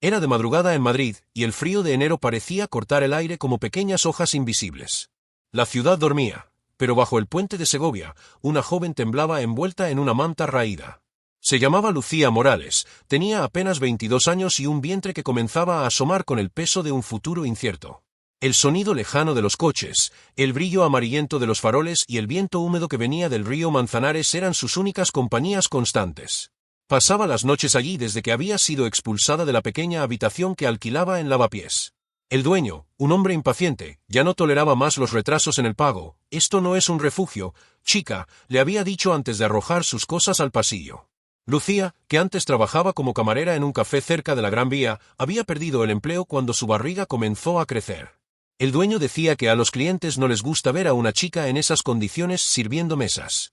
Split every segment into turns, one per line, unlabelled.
Era de madrugada en Madrid, y el frío de enero parecía cortar el aire como pequeñas hojas invisibles. La ciudad dormía, pero bajo el puente de Segovia, una joven temblaba envuelta en una manta raída. Se llamaba Lucía Morales, tenía apenas 22 años y un vientre que comenzaba a asomar con el peso de un futuro incierto. El sonido lejano de los coches, el brillo amarillento de los faroles y el viento húmedo que venía del río Manzanares eran sus únicas compañías constantes. Pasaba las noches allí desde que había sido expulsada de la pequeña habitación que alquilaba en Lavapiés. El dueño, un hombre impaciente, ya no toleraba más los retrasos en el pago. «Esto no es un refugio, chica», le había dicho antes de arrojar sus cosas al pasillo. Lucía, que antes trabajaba como camarera en un café cerca de la Gran Vía, había perdido el empleo cuando su barriga comenzó a crecer. El dueño decía que a los clientes no les gusta ver a una chica en esas condiciones sirviendo mesas.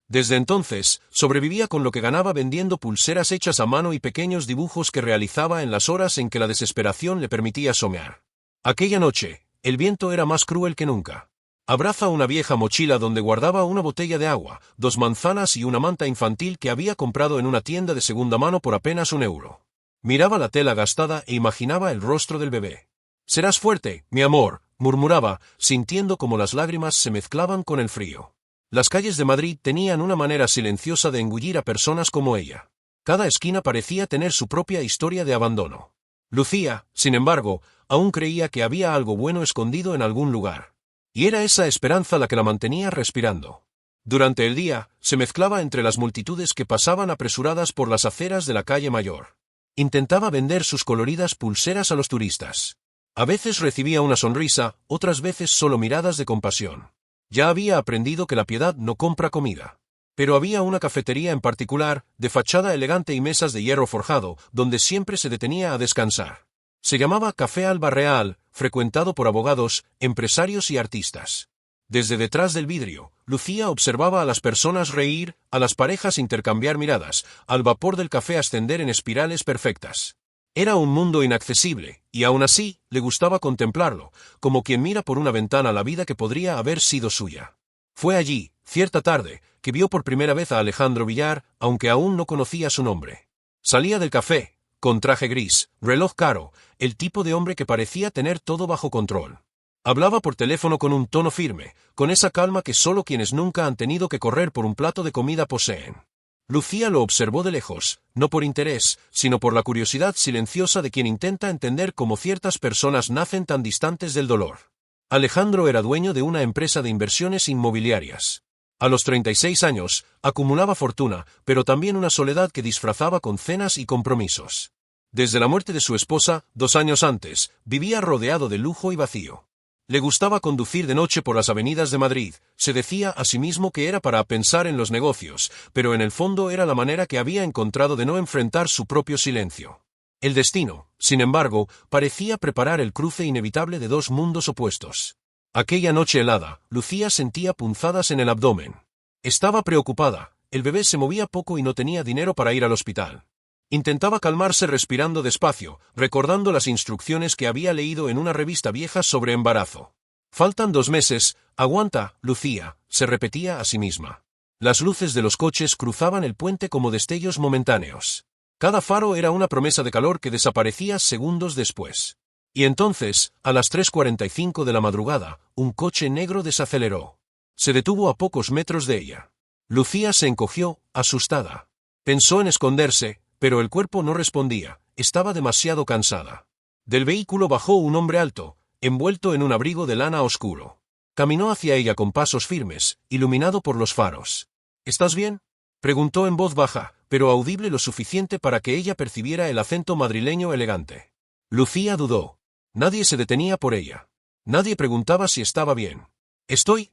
Desde entonces, sobrevivía con lo que ganaba vendiendo pulseras hechas a mano y pequeños dibujos que realizaba en las horas en que la desesperación le permitía soñar. Aquella noche, el viento era más cruel que nunca. Abraza una vieja mochila donde guardaba una botella de agua, 2 manzanas y una manta infantil que había comprado en una tienda de segunda mano por apenas €1. Miraba la tela gastada e imaginaba el rostro del bebé. «Serás fuerte, mi amor», murmuraba, sintiendo como las lágrimas se mezclaban con el frío. Las calles de Madrid tenían una manera silenciosa de engullir a personas como ella. Cada esquina parecía tener su propia historia de abandono. Lucía, sin embargo, aún creía que había algo bueno escondido en algún lugar. Y era esa esperanza la que la mantenía respirando. Durante el día, se mezclaba entre las multitudes que pasaban apresuradas por las aceras de la calle Mayor. Intentaba vender sus coloridas pulseras a los turistas. A veces recibía una sonrisa, otras veces solo miradas de compasión. Ya había aprendido que la piedad no compra comida. Pero había una cafetería en particular, de fachada elegante y mesas de hierro forjado, donde siempre se detenía a descansar. Se llamaba Café Alba Real, frecuentado por abogados, empresarios y artistas. Desde detrás del vidrio, Lucía observaba a las personas reír, a las parejas intercambiar miradas, al vapor del café ascender en espirales perfectas. Era un mundo inaccesible, y aún así, le gustaba contemplarlo, como quien mira por una ventana la vida que podría haber sido suya. Fue allí, cierta tarde, que vio por primera vez a Alejandro Villar, aunque aún no conocía su nombre. Salía del café, con traje gris, reloj caro, el tipo de hombre que parecía tener todo bajo control. Hablaba por teléfono con un tono firme, con esa calma que solo quienes nunca han tenido que correr por un plato de comida poseen. Lucía lo observó de lejos, no por interés, sino por la curiosidad silenciosa de quien intenta entender cómo ciertas personas nacen tan distantes del dolor. Alejandro era dueño de una empresa de inversiones inmobiliarias. A los 36 años, acumulaba fortuna, pero también una soledad que disfrazaba con cenas y compromisos. Desde la muerte de su esposa, 2 años antes, vivía rodeado de lujo y vacío. Le gustaba conducir de noche por las avenidas de Madrid, se decía a sí mismo que era para pensar en los negocios, pero en el fondo era la manera que había encontrado de no enfrentar su propio silencio. El destino, sin embargo, parecía preparar el cruce inevitable de 2 mundos opuestos. Aquella noche helada, Lucía sentía punzadas en el abdomen. Estaba preocupada, el bebé se movía poco y no tenía dinero para ir al hospital. Intentaba calmarse respirando despacio, recordando las instrucciones que había leído en una revista vieja sobre embarazo. «Faltan 2 meses, aguanta, Lucía», se repetía a sí misma. Las luces de los coches cruzaban el puente como destellos momentáneos. Cada faro era una promesa de calor que desaparecía segundos después. Y entonces, a las 3:45 de la madrugada, un coche negro desaceleró. Se detuvo a pocos metros de ella. Lucía se encogió, asustada. Pensó en esconderse, pero el cuerpo no respondía, estaba demasiado cansada. Del vehículo bajó un hombre alto, envuelto en un abrigo de lana oscuro. Caminó hacia ella con pasos firmes, iluminado por los faros. «¿Estás bien?», preguntó en voz baja, pero audible lo suficiente para que ella percibiera el acento madrileño elegante. Lucía dudó. Nadie se detenía por ella. Nadie preguntaba si estaba bien. Estoy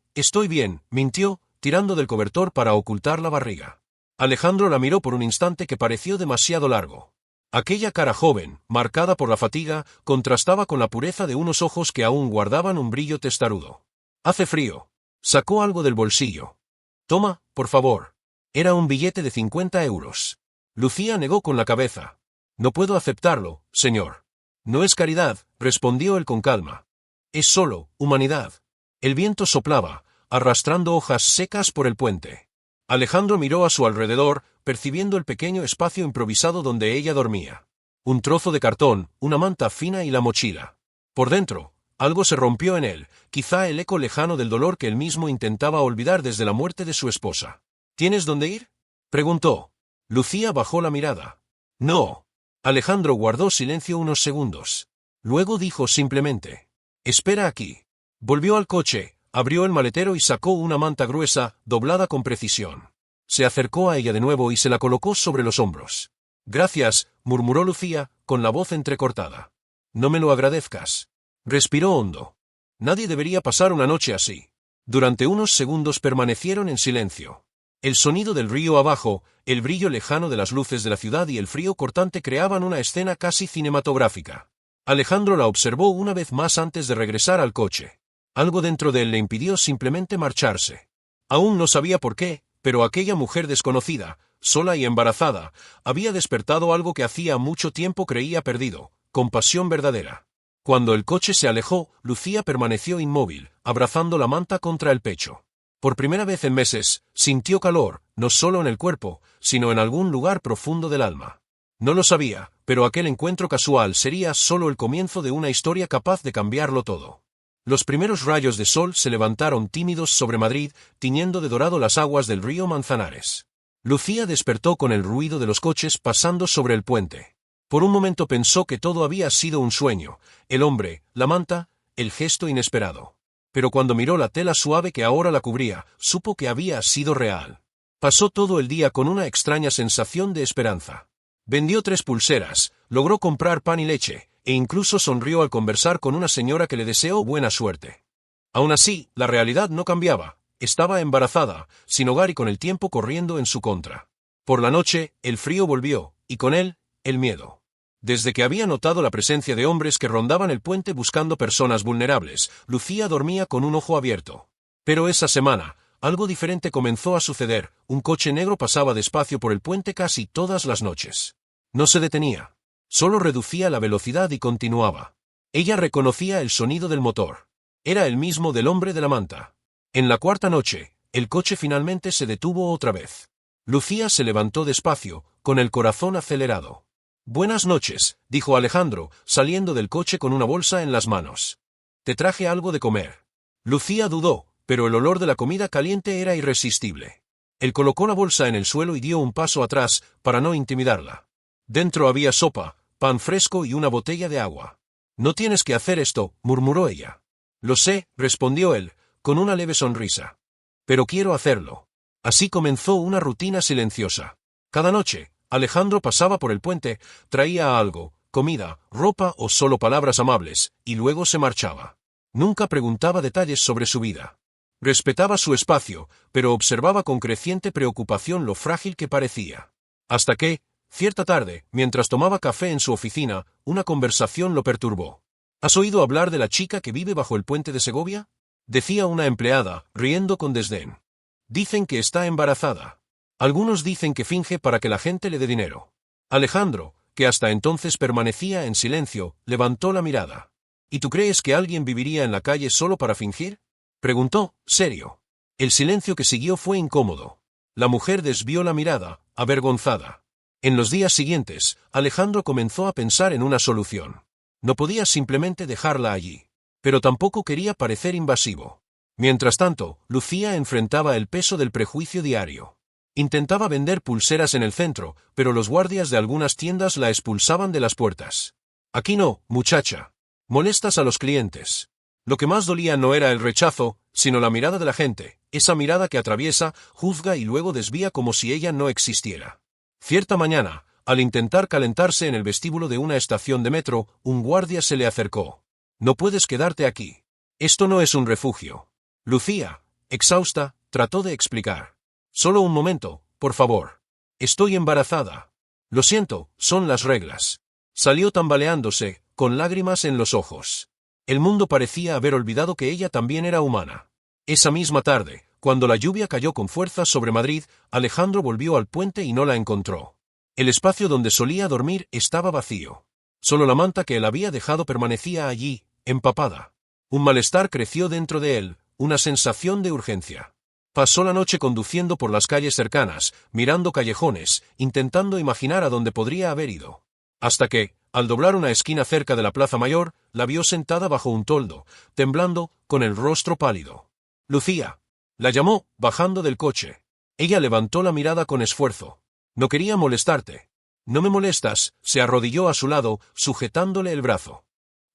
bien», mintió, tirando del cobertor para ocultar la barriga. Alejandro la miró por un instante que pareció demasiado largo. Aquella cara joven, marcada por la fatiga, contrastaba con la pureza de unos ojos que aún guardaban un brillo testarudo. «Hace frío». Sacó algo del bolsillo. «Toma, por favor». Era un billete de 50 euros. Lucía negó con la cabeza. «No puedo aceptarlo, señor». «No es caridad», respondió él con calma. «Es solo humanidad». El viento soplaba, arrastrando hojas secas por el puente. Alejandro miró a su alrededor, percibiendo el pequeño espacio improvisado donde ella dormía. Un trozo de cartón, una manta fina y la mochila. Por dentro, algo se rompió en él, quizá el eco lejano del dolor que él mismo intentaba olvidar desde la muerte de su esposa. ¿Tienes dónde ir?, preguntó. Lucía bajó la mirada. No. Alejandro guardó silencio unos segundos. Luego dijo simplemente: espera aquí. Volvió al coche, abrió el maletero y sacó una manta gruesa, doblada con precisión. Se acercó a ella de nuevo y se la colocó sobre los hombros. Gracias, murmuró Lucía, con la voz entrecortada. No me lo agradezcas. Respiró hondo. Nadie debería pasar una noche así. Durante unos segundos permanecieron en silencio. El sonido del río abajo, el brillo lejano de las luces de la ciudad y el frío cortante creaban una escena casi cinematográfica. Alejandro la observó una vez más antes de regresar al coche. Algo dentro de él le impidió simplemente marcharse. Aún no sabía por qué, pero aquella mujer desconocida, sola y embarazada, había despertado algo que hacía mucho tiempo creía perdido: compasión verdadera. Cuando el coche se alejó, Lucía permaneció inmóvil, abrazando la manta contra el pecho. Por primera vez en meses, sintió calor, no solo en el cuerpo, sino en algún lugar profundo del alma. No lo sabía, pero aquel encuentro casual sería solo el comienzo de una historia capaz de cambiarlo todo. Los primeros rayos de sol se levantaron tímidos sobre Madrid, tiñendo de dorado las aguas del río Manzanares. Lucía despertó con el ruido de los coches pasando sobre el puente. Por un momento pensó que todo había sido un sueño: el hombre, la manta, el gesto inesperado. Pero cuando miró la tela suave que ahora la cubría, supo que había sido real. Pasó todo el día con una extraña sensación de esperanza. Vendió 3 pulseras, logró comprar pan y leche, e incluso sonrió al conversar con una señora que le deseó buena suerte. Aún así, la realidad no cambiaba. Estaba embarazada, sin hogar y con el tiempo corriendo en su contra. Por la noche, el frío volvió, y con él, el miedo. Desde que había notado la presencia de hombres que rondaban el puente buscando personas vulnerables, Lucía dormía con un ojo abierto. Pero esa semana, algo diferente comenzó a suceder: un coche negro pasaba despacio por el puente casi todas las noches. No se detenía. Solo reducía la velocidad y continuaba. Ella reconocía el sonido del motor. Era el mismo del hombre de la manta. En la 4ª noche, el coche finalmente se detuvo otra vez. Lucía se levantó despacio, con el corazón acelerado. Buenas noches, dijo Alejandro, saliendo del coche con una bolsa en las manos. Te traje algo de comer. Lucía dudó, pero el olor de la comida caliente era irresistible. Él colocó la bolsa en el suelo y dio un paso atrás, para no intimidarla. Dentro había sopa, pan fresco y una botella de agua. No tienes que hacer esto, murmuró ella. Lo sé, respondió él, con una leve sonrisa. Pero quiero hacerlo. Así comenzó una rutina silenciosa. Cada noche, Alejandro pasaba por el puente, traía algo: comida, ropa o solo palabras amables, y luego se marchaba. Nunca preguntaba detalles sobre su vida. Respetaba su espacio, pero observaba con creciente preocupación lo frágil que parecía. Hasta que, cierta tarde, mientras tomaba café en su oficina, una conversación lo perturbó. ¿Has oído hablar de la chica que vive bajo el puente de Segovia?, decía una empleada, riendo con desdén. Dicen que está embarazada. Algunos dicen que finge para que la gente le dé dinero. Alejandro, que hasta entonces permanecía en silencio, levantó la mirada. ¿Y tú crees que alguien viviría en la calle solo para fingir?, preguntó, serio. El silencio que siguió fue incómodo. La mujer desvió la mirada, avergonzada. En los días siguientes, Alejandro comenzó a pensar en una solución. No podía simplemente dejarla allí. Pero tampoco quería parecer invasivo. Mientras tanto, Lucía enfrentaba el peso del prejuicio diario. Intentaba vender pulseras en el centro, pero los guardias de algunas tiendas la expulsaban de las puertas. Aquí no, muchacha. Molestas a los clientes. Lo que más dolía no era el rechazo, sino la mirada de la gente, esa mirada que atraviesa, juzga y luego desvía como si ella no existiera. Cierta mañana, al intentar calentarse en el vestíbulo de una estación de metro, un guardia se le acercó. No puedes quedarte aquí. Esto no es un refugio. Lucía, exhausta, trató de explicar. Solo un momento, por favor. Estoy embarazada. Lo siento, son las reglas. Salió tambaleándose, con lágrimas en los ojos. El mundo parecía haber olvidado que ella también era humana. Esa misma tarde, cuando la lluvia cayó con fuerza sobre Madrid, Alejandro volvió al puente y no la encontró. El espacio donde solía dormir estaba vacío. Solo la manta que él había dejado permanecía allí, empapada. Un malestar creció dentro de él, una sensación de urgencia. Pasó la noche conduciendo por las calles cercanas, mirando callejones, intentando imaginar a dónde podría haber ido. Hasta que, al doblar una esquina cerca de la Plaza Mayor, la vio sentada bajo un toldo, temblando, con el rostro pálido. Lucía. La llamó, bajando del coche. Ella levantó la mirada con esfuerzo. No quería molestarte. No me molestas, se arrodilló a su lado, sujetándole el brazo.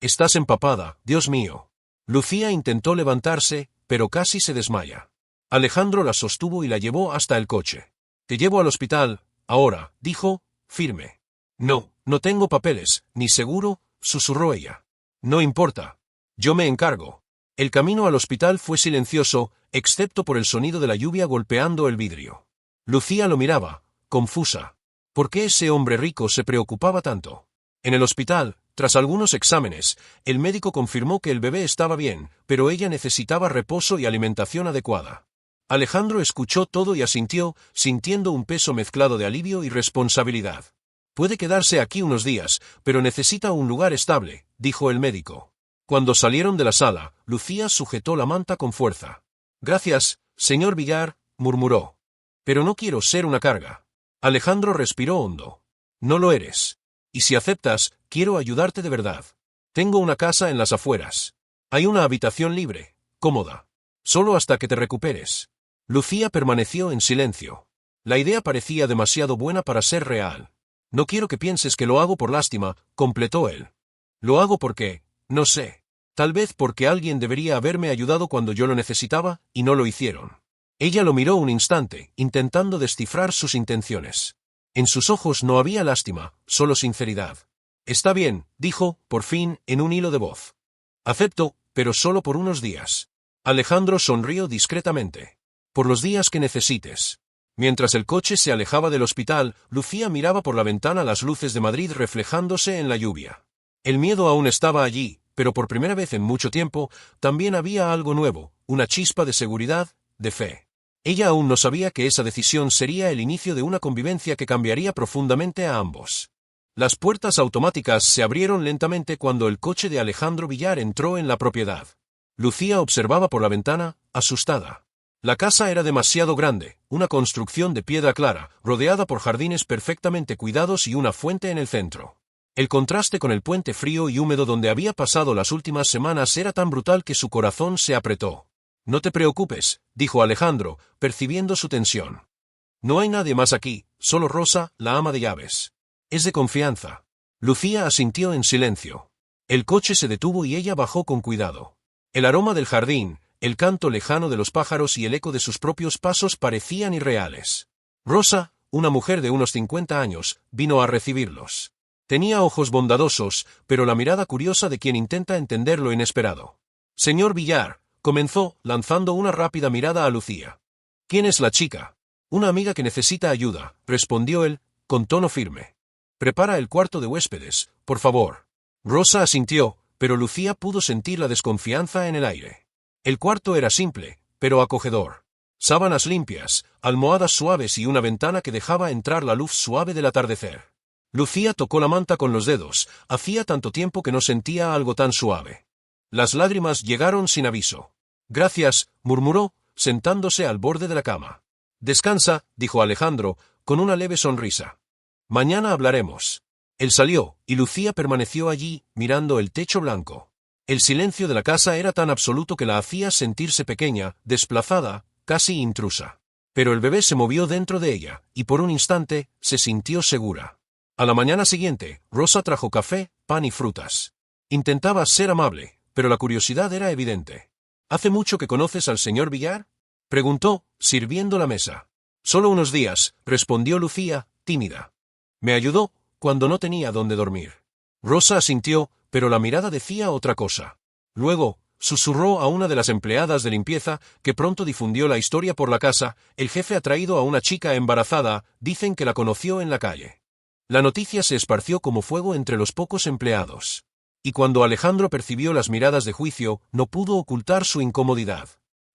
Estás empapada, Dios mío. Lucía intentó levantarse, pero casi se desmaya. Alejandro la sostuvo y la llevó hasta el coche. Te llevo al hospital, ahora, dijo, firme. No, no tengo papeles, ni seguro, susurró ella. No importa. Yo me encargo. El camino al hospital fue silencioso, excepto por el sonido de la lluvia golpeando el vidrio. Lucía lo miraba, confusa. ¿Por qué ese hombre rico se preocupaba tanto? En el hospital, tras algunos exámenes, el médico confirmó que el bebé estaba bien, pero ella necesitaba reposo y alimentación adecuada. Alejandro escuchó todo y asintió, sintiendo un peso mezclado de alivio y responsabilidad. Puede quedarse aquí unos días, pero necesita un lugar estable, dijo el médico. Cuando salieron de la sala, Lucía sujetó la manta con fuerza. Gracias, señor Villar, murmuró. Pero no quiero ser una carga. Alejandro respiró hondo. No lo eres. Y si aceptas, quiero ayudarte de verdad. Tengo una casa en las afueras. Hay una habitación libre, cómoda. Solo hasta que te recuperes. Lucía permaneció en silencio. La idea parecía demasiado buena para ser real. No quiero que pienses que lo hago por lástima, completó él. Lo hago porque, no sé. Tal vez porque alguien debería haberme ayudado cuando yo lo necesitaba, y no lo hicieron. Ella lo miró un instante, intentando descifrar sus intenciones. En sus ojos no había lástima, solo sinceridad. Está bien, dijo, por fin, en un hilo de voz. Acepto, pero solo por unos días. Alejandro sonrió discretamente. Por los días que necesites. Mientras el coche se alejaba del hospital, Lucía miraba por la ventana las luces de Madrid reflejándose en la lluvia. El miedo aún estaba allí, pero por primera vez en mucho tiempo, también había algo nuevo, una chispa de seguridad, de fe. Ella aún no sabía que esa decisión sería el inicio de una convivencia que cambiaría profundamente a ambos. Las puertas automáticas se abrieron lentamente cuando el coche de Alejandro Villar entró en la propiedad. Lucía observaba por la ventana, asustada. La casa era demasiado grande, una construcción de piedra clara, rodeada por jardines perfectamente cuidados y una fuente en el centro. El contraste con el puente frío y húmedo donde había pasado las últimas semanas era tan brutal que su corazón se apretó. No te preocupes, dijo Alejandro, percibiendo su tensión. No hay nadie más aquí, solo Rosa, la ama de llaves. Es de confianza. Lucía asintió en silencio. El coche se detuvo y ella bajó con cuidado. El aroma del jardín, el canto lejano de los pájaros y el eco de sus propios pasos parecían irreales. Rosa, una mujer de unos 50 años, vino a recibirlos. Tenía ojos bondadosos, pero la mirada curiosa de quien intenta entender lo inesperado. Señor Villar, comenzó, lanzando una rápida mirada a Lucía. ¿Quién es la chica? Una amiga que necesita ayuda, respondió él, con tono firme. Prepara el cuarto de huéspedes, por favor. Rosa asintió, pero Lucía pudo sentir la desconfianza en el aire. El cuarto era simple, pero acogedor. Sábanas limpias, almohadas suaves y una ventana que dejaba entrar la luz suave del atardecer. Lucía tocó la manta con los dedos, hacía tanto tiempo que no sentía algo tan suave. Las lágrimas llegaron sin aviso. Gracias, murmuró, sentándose al borde de la cama. Descansa, dijo Alejandro, con una leve sonrisa. Mañana hablaremos. Él salió, y Lucía permaneció allí, mirando el techo blanco. El silencio de la casa era tan absoluto que la hacía sentirse pequeña, desplazada, casi intrusa. Pero el bebé se movió dentro de ella, y por un instante, se sintió segura. A la mañana siguiente, Rosa trajo café, pan y frutas. Intentaba ser amable, pero la curiosidad era evidente. ¿Hace mucho que conoces al señor Villar? Preguntó, sirviendo la mesa. Solo unos días, respondió Lucía, tímida. Me ayudó, cuando no tenía dónde dormir. Rosa asintió, pero la mirada decía otra cosa. Luego, susurró a una de las empleadas de limpieza, que pronto difundió la historia por la casa, el jefe ha traído a una chica embarazada, dicen que la conoció en la calle. La noticia se esparció como fuego entre los pocos empleados. Y cuando Alejandro percibió las miradas de juicio, no pudo ocultar su incomodidad.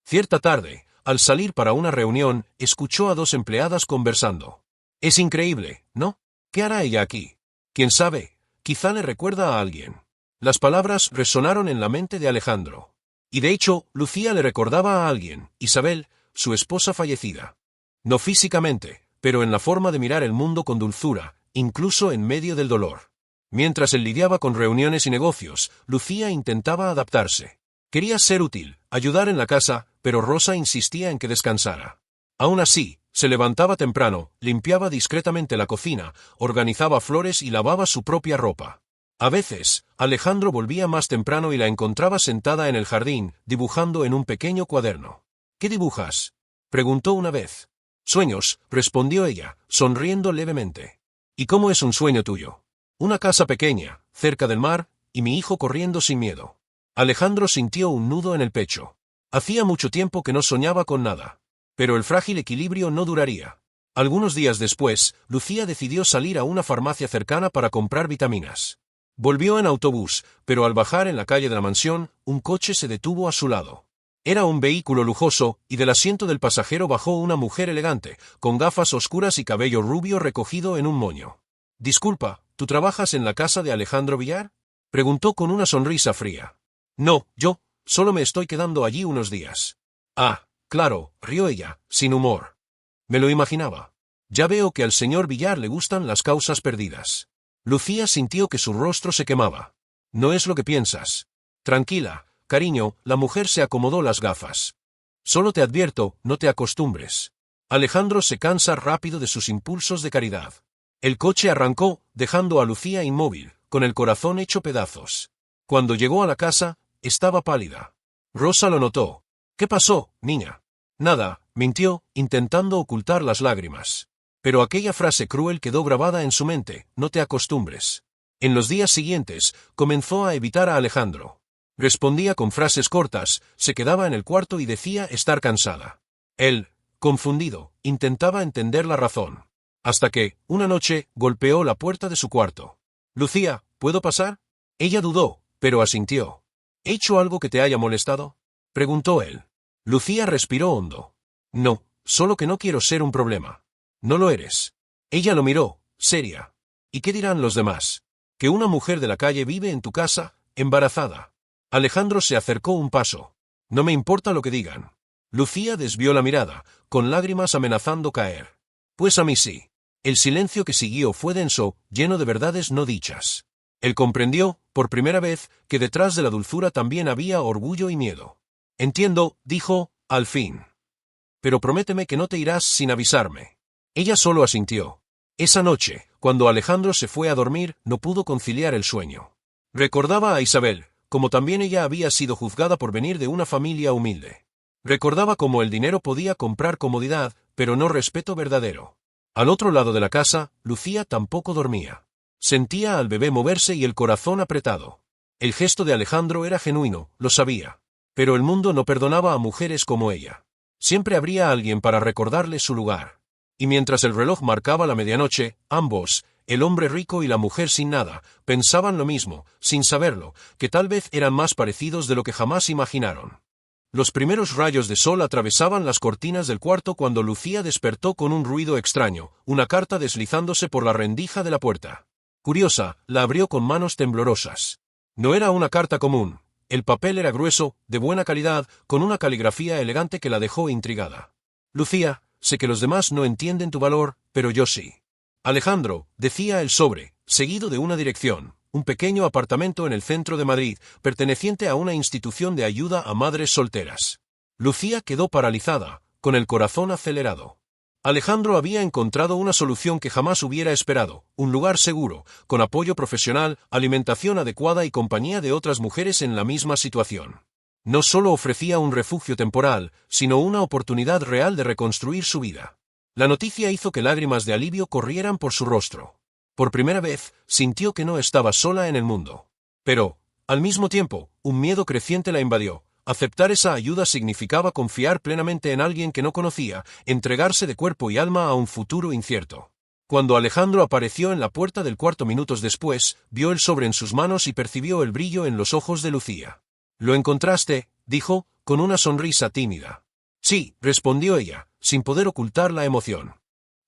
Cierta tarde, al salir para una reunión, escuchó a dos empleadas conversando. Es increíble, ¿no? ¿Qué hará ella aquí? ¿Quién sabe? Quizá le recuerda a alguien. Las palabras resonaron en la mente de Alejandro. Y de hecho, Lucía le recordaba a alguien, Isabel, su esposa fallecida. No físicamente, pero en la forma de mirar el mundo con dulzura, incluso en medio del dolor. Mientras él lidiaba con reuniones y negocios, Lucía intentaba adaptarse. Quería ser útil, ayudar en la casa, pero Rosa insistía en que descansara. Aún así, se levantaba temprano, limpiaba discretamente la cocina, organizaba flores y lavaba su propia ropa. A veces, Alejandro volvía más temprano y la encontraba sentada en el jardín, dibujando en un pequeño cuaderno. ¿Qué dibujas?, preguntó una vez. Sueños, respondió ella, sonriendo levemente. ¿Y cómo es un sueño tuyo? Una casa pequeña, cerca del mar, y mi hijo corriendo sin miedo. Alejandro sintió un nudo en el pecho. Hacía mucho tiempo que no soñaba con nada. Pero el frágil equilibrio no duraría. Algunos días después, Lucía decidió salir a una farmacia cercana para comprar vitaminas. Volvió en autobús, pero al bajar en la calle de la mansión, un coche se detuvo a su lado. Era un vehículo lujoso, y del asiento del pasajero bajó una mujer elegante, con gafas oscuras y cabello rubio recogido en un moño. Disculpa, ¿tú trabajas en la casa de Alejandro Villar?, preguntó con una sonrisa fría. No, yo, solo me estoy quedando allí unos días. Ah, claro, rió ella, sin humor. Me lo imaginaba. Ya veo que al señor Villar le gustan las causas perdidas. Lucía sintió que su rostro se quemaba. No es lo que piensas. Tranquila, cariño, la mujer se acomodó las gafas. Solo te advierto, no te acostumbres. Alejandro se cansa rápido de sus impulsos de caridad. El coche arrancó, dejando a Lucía inmóvil, con el corazón hecho pedazos. Cuando llegó a la casa, estaba pálida. Rosa lo notó. ¿Qué pasó, niña? Nada, mintió, intentando ocultar las lágrimas. Pero aquella frase cruel quedó grabada en su mente, no te acostumbres. En los días siguientes, comenzó a evitar a Alejandro. Respondía con frases cortas, se quedaba en el cuarto y decía estar cansada. Él, confundido, intentaba entender la razón. Hasta que, una noche, golpeó la puerta de su cuarto. Lucía, ¿puedo pasar? Ella dudó, pero asintió. ¿He hecho algo que te haya molestado?, preguntó él. Lucía respiró hondo. No, solo que no quiero ser un problema. No lo eres. Ella lo miró, seria. ¿Y qué dirán los demás? Que una mujer de la calle vive en tu casa, embarazada. Alejandro se acercó un paso. No me importa lo que digan. Lucía desvió la mirada, con lágrimas amenazando caer. Pues a mí sí. El silencio que siguió fue denso, lleno de verdades no dichas. Él comprendió, por primera vez, que detrás de la dulzura también había orgullo y miedo. Entiendo, dijo, al fin. Pero prométeme que no te irás sin avisarme. Ella solo asintió. Esa noche, cuando Alejandro se fue a dormir, no pudo conciliar el sueño. Recordaba a Isabel, como también ella había sido juzgada por venir de una familia humilde. Recordaba cómo el dinero podía comprar comodidad, pero no respeto verdadero. Al otro lado de la casa, Lucía tampoco dormía. Sentía al bebé moverse y el corazón apretado. El gesto de Alejandro era genuino, lo sabía. Pero el mundo no perdonaba a mujeres como ella. Siempre habría alguien para recordarle su lugar. Y mientras el reloj marcaba la medianoche, ambos, el hombre rico y la mujer sin nada, pensaban lo mismo, sin saberlo, que tal vez eran más parecidos de lo que jamás imaginaron. Los primeros rayos de sol atravesaban las cortinas del cuarto cuando Lucía despertó con un ruido extraño, una carta deslizándose por la rendija de la puerta. Curiosa, la abrió con manos temblorosas. No era una carta común. El papel era grueso, de buena calidad, con una caligrafía elegante que la dejó intrigada. Lucía, sé que los demás no entienden tu valor, pero yo sí. Alejandro, decía el sobre, seguido de una dirección, un pequeño apartamento en el centro de Madrid, perteneciente a una institución de ayuda a madres solteras. Lucía quedó paralizada, con el corazón acelerado. Alejandro había encontrado una solución que jamás hubiera esperado, un lugar seguro, con apoyo profesional, alimentación adecuada y compañía de otras mujeres en la misma situación. No solo ofrecía un refugio temporal, sino una oportunidad real de reconstruir su vida. La noticia hizo que lágrimas de alivio corrieran por su rostro. Por primera vez, sintió que no estaba sola en el mundo. Pero, al mismo tiempo, un miedo creciente la invadió. Aceptar esa ayuda significaba confiar plenamente en alguien que no conocía, entregarse de cuerpo y alma a un futuro incierto. Cuando Alejandro apareció en la puerta del cuarto minutos después, vio el sobre en sus manos y percibió el brillo en los ojos de Lucía. «¿Lo encontraste?», dijo, con una sonrisa tímida. «Sí», respondió ella, sin poder ocultar la emoción.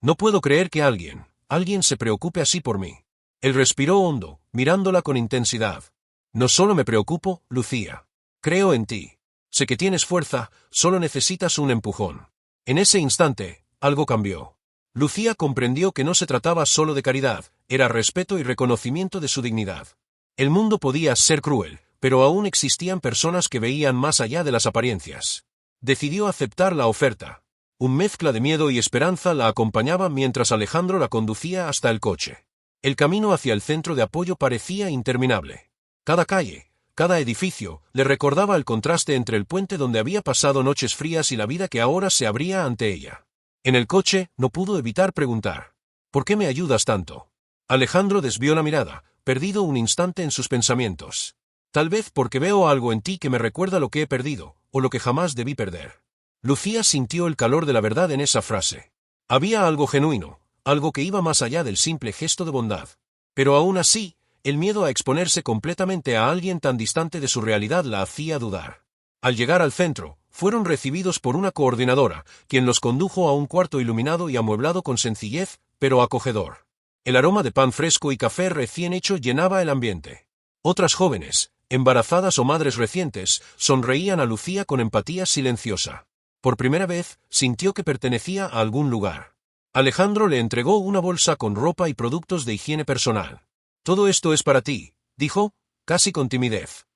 «No puedo creer que alguien se preocupe así por mí». Él respiró hondo, mirándola con intensidad. «No solo me preocupo, Lucía. Creo en ti. Sé que tienes fuerza, solo necesitas un empujón». En ese instante, algo cambió. Lucía comprendió que no se trataba solo de caridad, era respeto y reconocimiento de su dignidad. El mundo podía ser cruel, pero aún existían personas que veían más allá de las apariencias. Decidió aceptar la oferta. Un mezcla de miedo y esperanza la acompañaba mientras Alejandro la conducía hasta el coche. El camino hacia el centro de apoyo parecía interminable. Cada calle, cada edificio, le recordaba el contraste entre el puente donde había pasado noches frías y la vida que ahora se abría ante ella. En el coche, no pudo evitar preguntar: ¿por qué me ayudas tanto? Alejandro desvió la mirada, perdido un instante en sus pensamientos. Tal vez porque veo algo en ti que me recuerda lo que he perdido, o lo que jamás debí perder. Lucía sintió el calor de la verdad en esa frase. Había algo genuino, algo que iba más allá del simple gesto de bondad. Pero aún así, el miedo a exponerse completamente a alguien tan distante de su realidad la hacía dudar. Al llegar al centro, fueron recibidos por una coordinadora, quien los condujo a un cuarto iluminado y amueblado con sencillez, pero acogedor. El aroma de pan fresco y café recién hecho llenaba el ambiente. Otras jóvenes, embarazadas o madres recientes, sonreían a Lucía con empatía silenciosa. Por primera vez, sintió que pertenecía a algún lugar. Alejandro le entregó una bolsa con ropa y productos de higiene personal. «Todo esto es para ti», dijo, casi con timidez.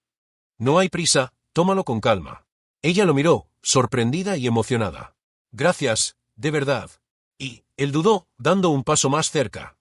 «No hay prisa, tómalo con calma». Ella lo miró, sorprendida y emocionada. «Gracias, de verdad». Y él dudó, dando un paso más cerca.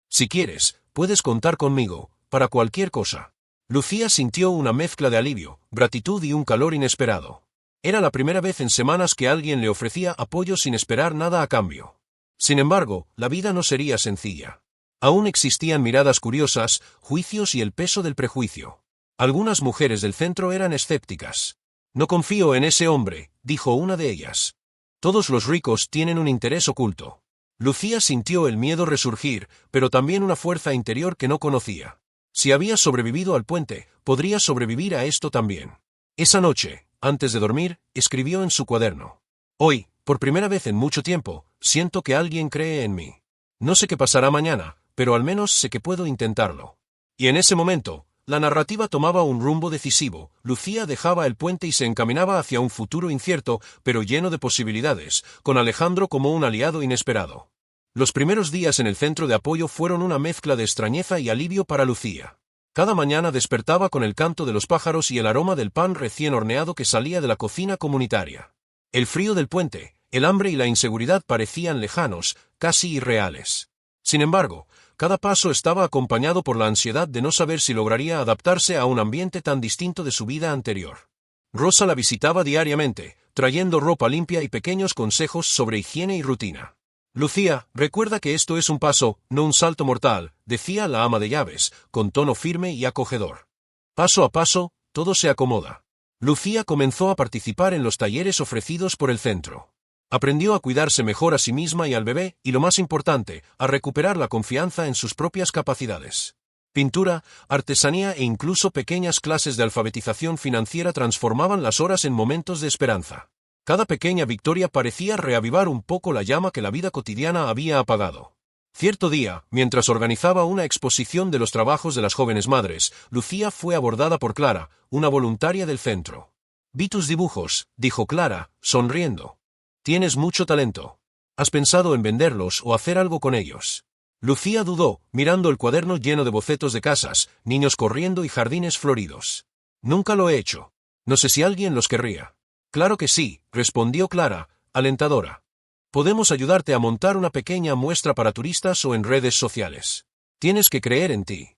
«Si quieres, puedes contar conmigo, para cualquier cosa». Lucía sintió una mezcla de alivio, gratitud y un calor inesperado. Era la primera vez en semanas que alguien le ofrecía apoyo sin esperar nada a cambio. Sin embargo, la vida no sería sencilla. Aún existían miradas curiosas, juicios y el peso del prejuicio. Algunas mujeres del centro eran escépticas. «No confío en ese hombre», dijo una de ellas. «Todos los ricos tienen un interés oculto». Lucía sintió el miedo resurgir, pero también una fuerza interior que no conocía. Si había sobrevivido al puente, podría sobrevivir a esto también. Esa noche, antes de dormir, escribió en su cuaderno: «Hoy, por primera vez en mucho tiempo, siento que alguien cree en mí. No sé qué pasará mañana, pero al menos sé que puedo intentarlo». Y en ese momento, la narrativa tomaba un rumbo decisivo. Lucía dejaba el puente y se encaminaba hacia un futuro incierto, pero lleno de posibilidades, con Alejandro como un aliado inesperado. Los primeros días en el centro de apoyo fueron una mezcla de extrañeza y alivio para Lucía. Cada mañana despertaba con el canto de los pájaros y el aroma del pan recién horneado que salía de la cocina comunitaria. El frío del puente, el hambre y la inseguridad parecían lejanos, casi irreales. Sin embargo, cada paso estaba acompañado por la ansiedad de no saber si lograría adaptarse a un ambiente tan distinto de su vida anterior. Rosa la visitaba diariamente, trayendo ropa limpia y pequeños consejos sobre higiene y rutina. «Lucía, recuerda que esto es un paso, no un salto mortal», decía la ama de llaves, con tono firme y acogedor. «Paso a paso, todo se acomoda». Lucía comenzó a participar en los talleres ofrecidos por el centro. Aprendió a cuidarse mejor a sí misma y al bebé, y lo más importante, a recuperar la confianza en sus propias capacidades. Pintura, artesanía e incluso pequeñas clases de alfabetización financiera transformaban las horas en momentos de esperanza. Cada pequeña victoria parecía reavivar un poco la llama que la vida cotidiana había apagado. Cierto día, mientras organizaba una exposición de los trabajos de las jóvenes madres, Lucía fue abordada por Clara, una voluntaria del centro. «Vi tus dibujos», dijo Clara, sonriendo. «Tienes mucho talento. ¿Has pensado en venderlos o hacer algo con ellos?» Lucía dudó, mirando el cuaderno lleno de bocetos de casas, niños corriendo y jardines floridos. «Nunca lo he hecho. No sé si alguien los querría». «Claro que sí», respondió Clara, alentadora. «Podemos ayudarte a montar una pequeña muestra para turistas o en redes sociales. Tienes que creer en ti».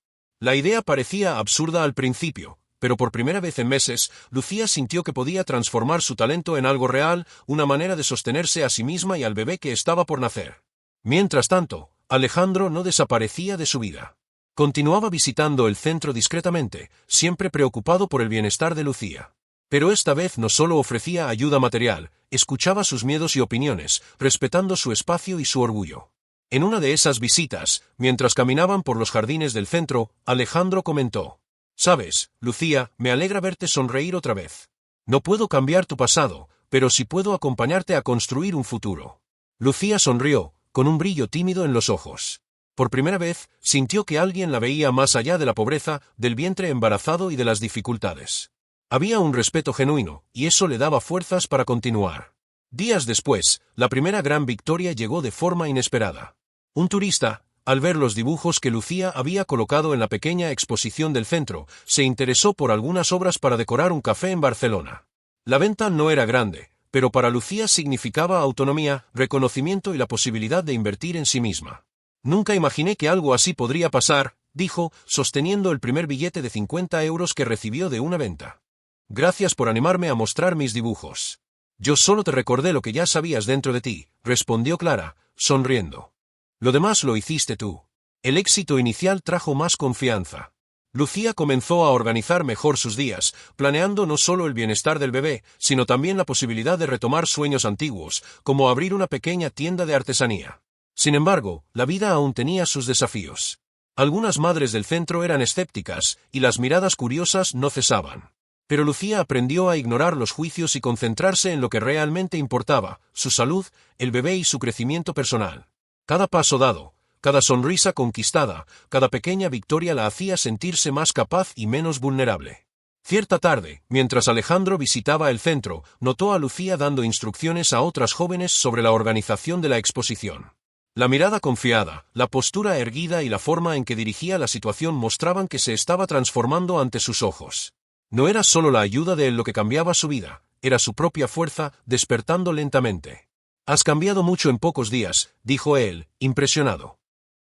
La idea parecía absurda al principio, pero por primera vez en meses, Lucía sintió que podía transformar su talento en algo real, una manera de sostenerse a sí misma y al bebé que estaba por nacer. Mientras tanto, Alejandro no desaparecía de su vida. Continuaba visitando el centro discretamente, siempre preocupado por el bienestar de Lucía. Pero esta vez no solo ofrecía ayuda material, escuchaba sus miedos y opiniones, respetando su espacio y su orgullo. En una de esas visitas, mientras caminaban por los jardines del centro, Alejandro comentó: «Sabes, Lucía, me alegra verte sonreír otra vez. No puedo cambiar tu pasado, pero sí puedo acompañarte a construir un futuro». Lucía sonrió, con un brillo tímido en los ojos. Por primera vez, sintió que alguien la veía más allá de la pobreza, del vientre embarazado y de las dificultades. Había un respeto genuino, y eso le daba fuerzas para continuar. Días después, la primera gran victoria llegó de forma inesperada. Un turista, al ver los dibujos que Lucía había colocado en la pequeña exposición del centro, se interesó por algunas obras para decorar un café en Barcelona. La venta no era grande, pero para Lucía significaba autonomía, reconocimiento y la posibilidad de invertir en sí misma. Nunca imaginé que algo así podría pasar, dijo, sosteniendo el primer billete de 50 euros que recibió de una venta. Gracias por animarme a mostrar mis dibujos. Yo solo te recordé lo que ya sabías dentro de ti, respondió Clara, sonriendo. Lo demás lo hiciste tú. El éxito inicial trajo más confianza. Lucía comenzó a organizar mejor sus días, planeando no solo el bienestar del bebé, sino también la posibilidad de retomar sueños antiguos, como abrir una pequeña tienda de artesanía. Sin embargo, la vida aún tenía sus desafíos. Algunas madres del centro eran escépticas, y las miradas curiosas no cesaban. Pero Lucía aprendió a ignorar los juicios y concentrarse en lo que realmente importaba, su salud, el bebé y su crecimiento personal. Cada paso dado, cada sonrisa conquistada, cada pequeña victoria la hacía sentirse más capaz y menos vulnerable. Cierta tarde, mientras Alejandro visitaba el centro, notó a Lucía dando instrucciones a otras jóvenes sobre la organización de la exposición. La mirada confiada, la postura erguida y la forma en que dirigía la situación mostraban que se estaba transformando ante sus ojos. No era solo la ayuda de él lo que cambiaba su vida, era su propia fuerza, despertando lentamente. Has cambiado mucho en pocos días, dijo él, impresionado.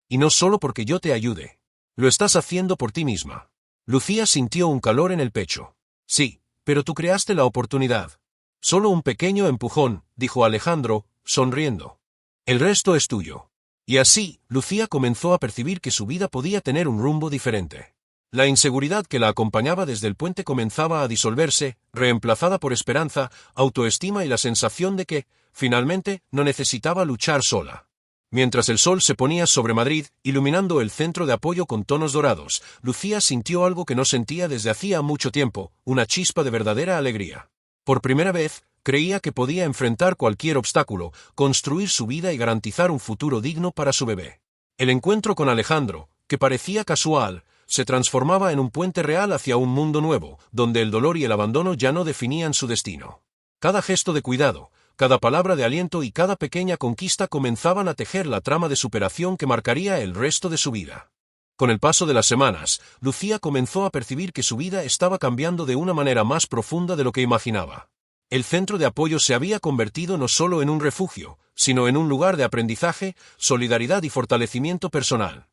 Y no solo porque yo te ayude. Lo estás haciendo por ti misma. Lucía sintió un calor en el pecho. Sí, pero tú creaste la oportunidad. Solo un pequeño empujón, dijo Alejandro, sonriendo. El resto es tuyo. Y así, Lucía comenzó a percibir que su vida podía tener un rumbo diferente. La inseguridad que la acompañaba desde el puente comenzaba a disolverse, reemplazada por esperanza, autoestima y la sensación de que, finalmente, no necesitaba luchar sola. Mientras el sol se ponía sobre Madrid, iluminando el centro de apoyo con tonos dorados, Lucía sintió algo que no sentía desde hacía mucho tiempo, una chispa de verdadera alegría. Por primera vez, creía que podía enfrentar cualquier obstáculo, construir su vida y garantizar un futuro digno para su bebé. El encuentro con Alejandro, que parecía casual, se transformaba en un puente real hacia un mundo nuevo, donde el dolor y el abandono ya no definían su destino. Cada gesto de cuidado, cada palabra de aliento y cada pequeña conquista comenzaban a tejer la trama de superación que marcaría el resto de su vida. Con el paso de las semanas, Lucía comenzó a percibir que su vida estaba cambiando de una manera más profunda de lo que imaginaba. El centro de apoyo se había convertido no solo en un refugio, sino en un lugar de aprendizaje, solidaridad y fortalecimiento personal.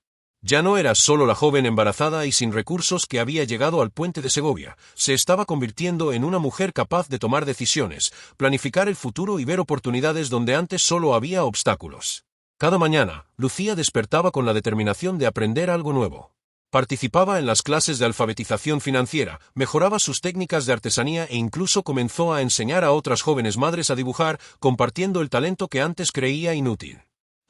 Ya no era solo la joven embarazada y sin recursos que había llegado al puente de Segovia, se estaba convirtiendo en una mujer capaz de tomar decisiones, planificar el futuro y ver oportunidades donde antes solo había obstáculos. Cada mañana, Lucía despertaba con la determinación de aprender algo nuevo. Participaba en las clases de alfabetización financiera, mejoraba sus técnicas de artesanía e incluso comenzó a enseñar a otras jóvenes madres a dibujar, compartiendo el talento que antes creía inútil.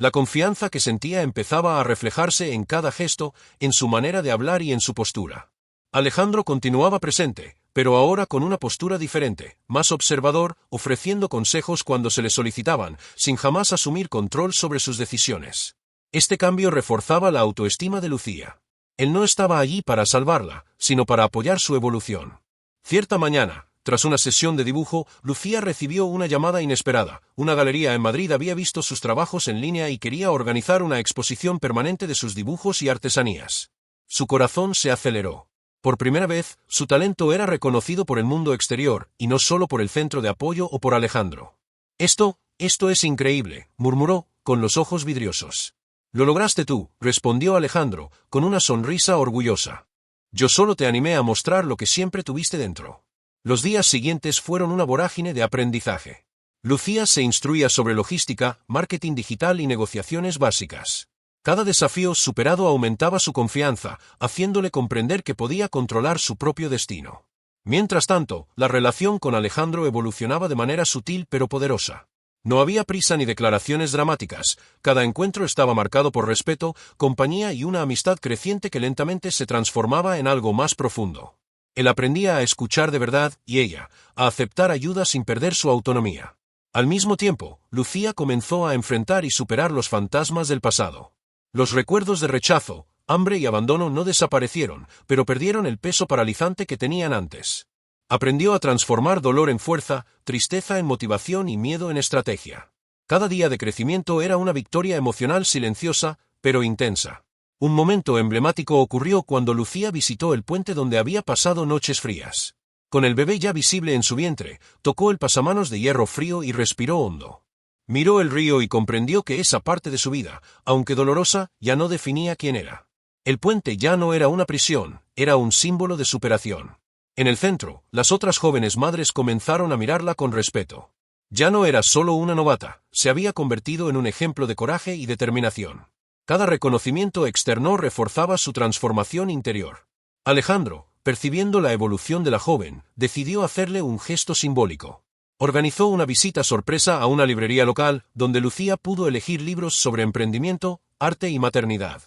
La confianza que sentía empezaba a reflejarse en cada gesto, en su manera de hablar y en su postura. Alejandro continuaba presente, pero ahora con una postura diferente, más observador, ofreciendo consejos cuando se le solicitaban, sin jamás asumir control sobre sus decisiones. Este cambio reforzaba la autoestima de Lucía. Él no estaba allí para salvarla, sino para apoyar su evolución. Cierta mañana, tras una sesión de dibujo, Lucía recibió una llamada inesperada. Una galería en Madrid había visto sus trabajos en línea y quería organizar una exposición permanente de sus dibujos y artesanías. Su corazón se aceleró. Por primera vez, su talento era reconocido por el mundo exterior, y no solo por el centro de apoyo o por Alejandro. Esto es increíble, murmuró, con los ojos vidriosos. Lo lograste tú, respondió Alejandro, con una sonrisa orgullosa. Yo solo te animé a mostrar lo que siempre tuviste dentro. Los días siguientes fueron una vorágine de aprendizaje. Lucía se instruía sobre logística, marketing digital y negociaciones básicas. Cada desafío superado aumentaba su confianza, haciéndole comprender que podía controlar su propio destino. Mientras tanto, la relación con Alejandro evolucionaba de manera sutil pero poderosa. No había prisa ni declaraciones dramáticas, cada encuentro estaba marcado por respeto, compañía y una amistad creciente que lentamente se transformaba en algo más profundo. Él aprendía a escuchar de verdad, y ella, a aceptar ayuda sin perder su autonomía. Al mismo tiempo, Lucía comenzó a enfrentar y superar los fantasmas del pasado. Los recuerdos de rechazo, hambre y abandono no desaparecieron, pero perdieron el peso paralizante que tenían antes. Aprendió a transformar dolor en fuerza, tristeza en motivación y miedo en estrategia. Cada día de crecimiento era una victoria emocional silenciosa, pero intensa. Un momento emblemático ocurrió cuando Lucía visitó el puente donde había pasado noches frías. Con el bebé ya visible en su vientre, tocó el pasamanos de hierro frío y respiró hondo. Miró el río y comprendió que esa parte de su vida, aunque dolorosa, ya no definía quién era. El puente ya no era una prisión, era un símbolo de superación. En el centro, las otras jóvenes madres comenzaron a mirarla con respeto. Ya no era solo una novata, se había convertido en un ejemplo de coraje y determinación. Cada reconocimiento externo reforzaba su transformación interior. Alejandro, percibiendo la evolución de la joven, decidió hacerle un gesto simbólico. Organizó una visita sorpresa a una librería local, donde Lucía pudo elegir libros sobre emprendimiento, arte y maternidad.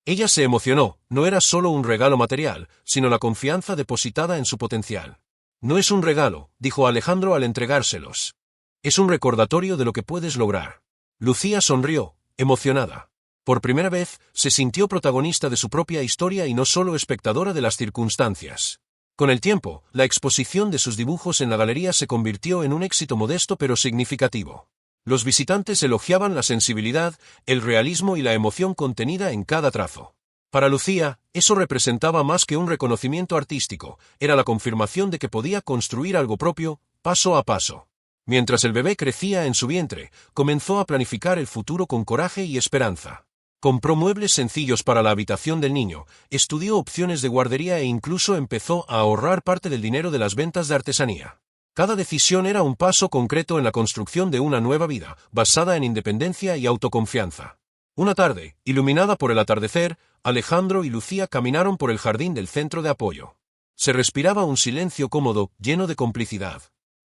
Ella se emocionó, no era solo un regalo material, sino la confianza depositada en su potencial. No es un regalo, dijo Alejandro al entregárselos. Es un recordatorio de lo que puedes lograr. Lucía sonrió, emocionada. Por primera vez, se sintió protagonista de su propia historia y no solo espectadora de las circunstancias. Con el tiempo, la exposición de sus dibujos en la galería se convirtió en un éxito modesto pero significativo. Los visitantes elogiaban la sensibilidad, el realismo y la emoción contenida en cada trazo. Para Lucía, eso representaba más que un reconocimiento artístico, era la confirmación de que podía construir algo propio, paso a paso. Mientras el bebé crecía en su vientre, comenzó a planificar el futuro con coraje y esperanza. Compró muebles sencillos para la habitación del niño, estudió opciones de guardería e incluso empezó a ahorrar parte del dinero de las ventas de artesanía. Cada decisión era un paso concreto en la construcción de una nueva vida, basada en independencia y autoconfianza. Una tarde, iluminada por el atardecer, Alejandro y Lucía caminaron por el jardín del centro de apoyo. Se respiraba un silencio cómodo, lleno de complicidad.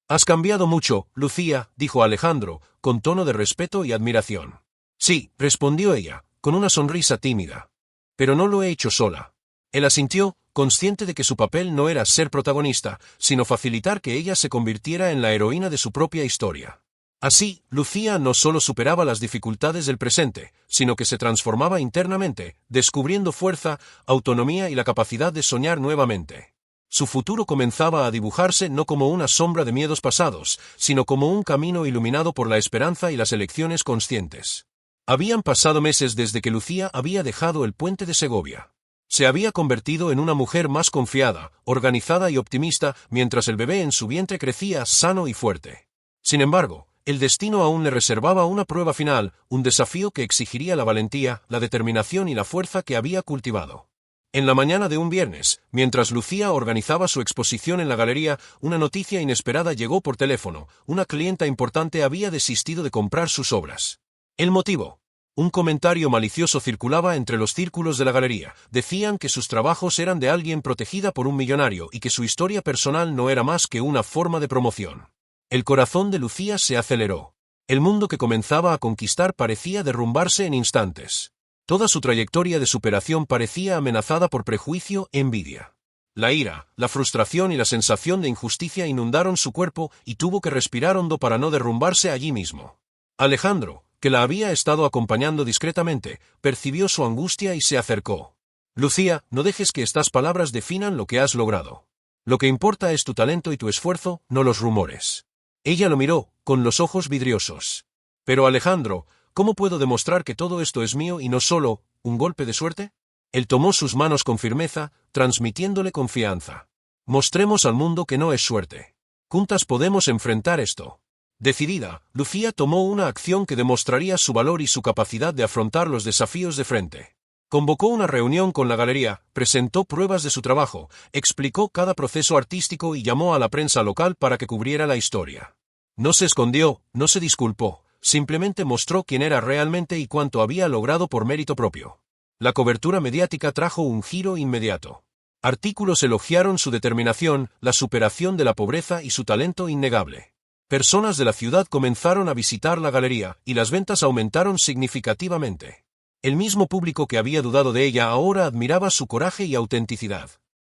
«Has cambiado mucho, Lucía», dijo Alejandro, con tono de respeto y admiración. «Sí», respondió ella, con una sonrisa tímida. «Pero no lo he hecho sola». Él asintió, consciente de que su papel no era ser protagonista, sino facilitar que ella se convirtiera en la heroína de su propia historia. Así, Lucía no solo superaba las dificultades del presente, sino que se transformaba internamente, descubriendo fuerza, autonomía y la capacidad de soñar nuevamente. Su futuro comenzaba a dibujarse no como una sombra de miedos pasados, sino como un camino iluminado por la esperanza y las elecciones conscientes. Habían pasado meses desde que Lucía había dejado el puente de Segovia. Se había convertido en una mujer más confiada, organizada y optimista, mientras el bebé en su vientre crecía sano y fuerte. Sin embargo, el destino aún le reservaba una prueba final, un desafío que exigiría la valentía, la determinación y la fuerza que había cultivado. En la mañana de un viernes, mientras Lucía organizaba su exposición en la galería, una noticia inesperada llegó por teléfono. Una clienta importante había desistido de comprar sus obras. El motivo: un comentario malicioso circulaba entre los círculos de la galería. Decían que sus trabajos eran de alguien protegida por un millonario y que su historia personal no era más que una forma de promoción. El corazón de Lucía se aceleró. El mundo que comenzaba a conquistar parecía derrumbarse en instantes. Toda su trayectoria de superación parecía amenazada por prejuicio e envidia. La ira, la frustración y la sensación de injusticia inundaron su cuerpo y tuvo que respirar hondo para no derrumbarse allí mismo. Alejandro, que la había estado acompañando discretamente, percibió su angustia y se acercó. «Lucía, no dejes que estas palabras definan lo que has logrado. Lo que importa es tu talento y tu esfuerzo, no los rumores». Ella lo miró, con los ojos vidriosos. «Pero Alejandro, ¿cómo puedo demostrar que todo esto es mío y no solo un golpe de suerte?» Él tomó sus manos con firmeza, transmitiéndole confianza. «Mostremos al mundo que no es suerte. Juntas podemos enfrentar esto». Decidida, Lucía tomó una acción que demostraría su valor y su capacidad de afrontar los desafíos de frente. Convocó una reunión con la galería, presentó pruebas de su trabajo, explicó cada proceso artístico y llamó a la prensa local para que cubriera la historia. No se escondió, no se disculpó, simplemente mostró quién era realmente y cuánto había logrado por mérito propio. La cobertura mediática trajo un giro inmediato. Artículos elogiaron su determinación, la superación de la pobreza y su talento innegable. Personas de la ciudad comenzaron a visitar la galería, y las ventas aumentaron significativamente. El mismo público que había dudado de ella ahora admiraba su coraje y autenticidad.